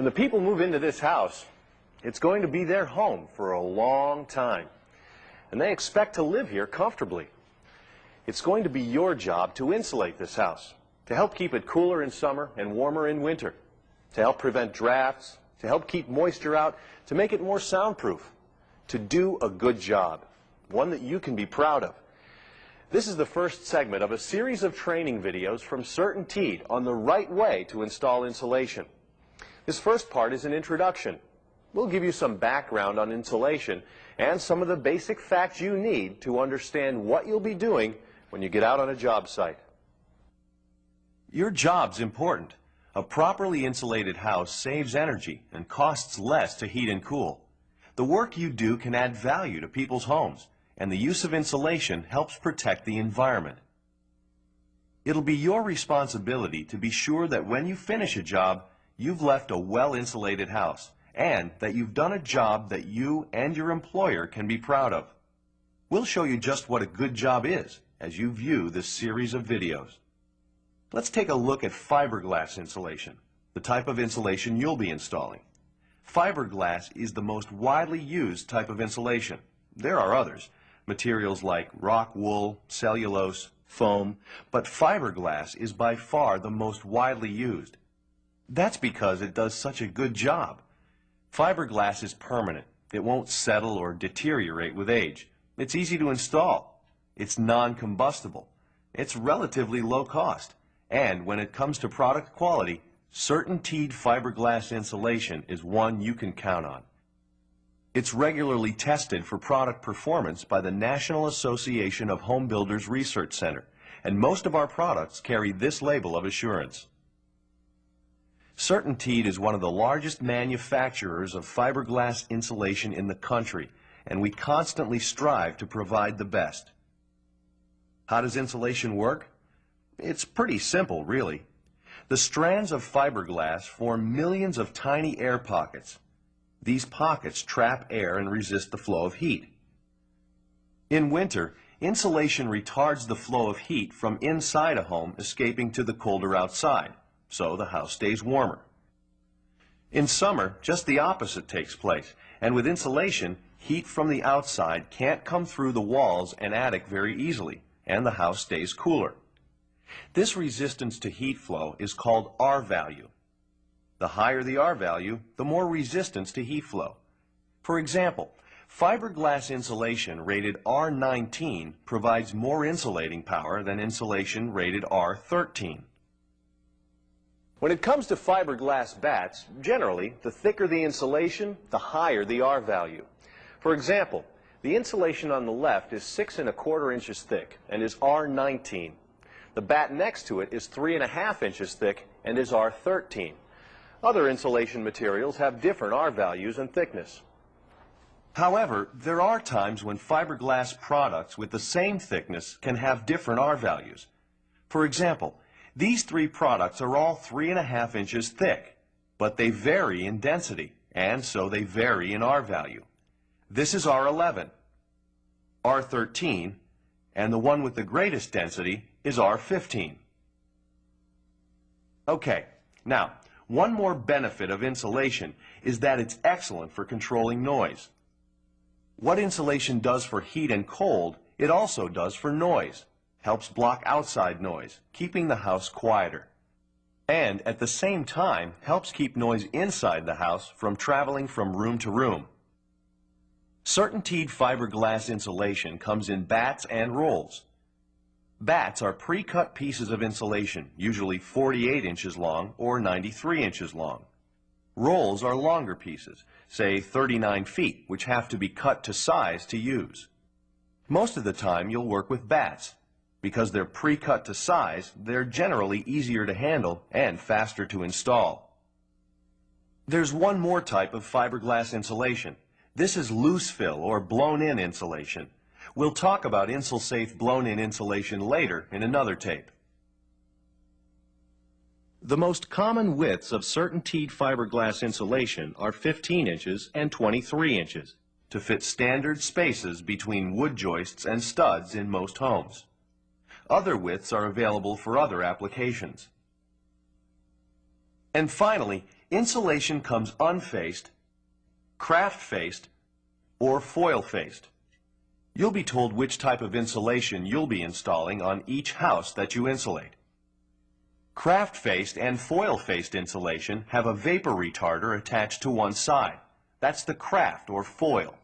When the people move into this house, it's going to be their home for a long time, and they expect to live here comfortably. It's going to be your job to insulate this house, to help keep it cooler in summer and warmer in winter, to help prevent drafts, to help keep moisture out, to make it more soundproof, to do a good job, one that you can be proud of. This is the first segment of a series of training videos from CertainTeed on the right way to install insulation. This first part is an introduction. We'll give you some background on insulation and some of the basic facts you need to understand what you'll be doing when you get out on a job site. Your job's important. A properly insulated house saves energy and costs less to heat and cool. The work you do can add value to people's homes, and the use of insulation helps protect the environment. It'll be your responsibility to be sure that when you finish a job, you've left a well-insulated house, and that you've done a job that you and your employer can be proud of. We'll show you just what a good job is as you view this series of videos. Let's take a look at fiberglass insulation, the type of insulation you'll be installing. Fiberglass is the most widely used type of insulation. There are others, materials like rock wool, cellulose, foam, but fiberglass is by far the most widely used. That's because it does such a good job. Fiberglass is permanent. It won't settle or deteriorate with age. It's easy to install. It's non-combustible. It's relatively low cost. And when it comes to product quality, CertainTeed fiberglass insulation is one you can count on. It's regularly tested for product performance by the National Association of Home Builders Research Center, and most of our products carry this label of assurance. CertainTeed is one of the largest manufacturers of fiberglass insulation in the country, and we constantly strive to provide the best. How does insulation work? It's pretty simple, really. The strands of fiberglass form millions of tiny air pockets. These pockets trap air and resist the flow of heat. In winter, insulation retards the flow of heat from inside a home escaping to the colder outside, so the house stays warmer. In summer, just the opposite takes place, and with insulation, heat from the outside can't come through the walls and attic very easily, and the house stays cooler. This resistance to heat flow is called R value. The higher the R value, the more resistance to heat flow. For example, fiberglass insulation rated R19 provides more insulating power than insulation rated R13. When it comes to fiberglass batts, generally, the thicker the insulation, the higher the R value. For example, the insulation on the left is 6 1/4 inches thick and is R19. The bat next to it is 3 1/2 inches thick and is R13. Other insulation materials have different R values and thickness. However, there are times when fiberglass products with the same thickness can have different R values. For example, these three products are all 3 1/2 inches thick, but they vary in density, and so they vary in R value. This is R11, R13, and the one with the greatest density is R15. Okay, now, one more benefit of insulation is that it's excellent for controlling noise. What insulation does for heat and cold, it also does for noise. Helps block outside noise, keeping the house quieter. And at the same time, helps keep noise inside the house from traveling from room to room. CertainTeed fiberglass insulation comes in batts and rolls. Batts are pre-cut pieces of insulation, usually 48 inches long or 93 inches long. Rolls are longer pieces, say 39 feet, which have to be cut to size to use. Most of the time you'll work with batts. Because they're pre-cut to size, they're generally easier to handle and faster to install. There's one more type of fiberglass insulation. This is loose fill or blown-in insulation. We'll talk about Insulate blown-in insulation later in another tape. The most common widths of CertainTeed fiberglass insulation are 15 inches and 23 inches to fit standard spaces between wood joists and studs in most homes. Other widths are available for other applications. And finally, Insulation comes unfaced, craft-faced, or foil-faced. You'll be told which type of insulation you'll be installing on each house that you insulate. Craft-faced and foil-faced insulation have a vapor retarder attached to one side. That's the craft or foil.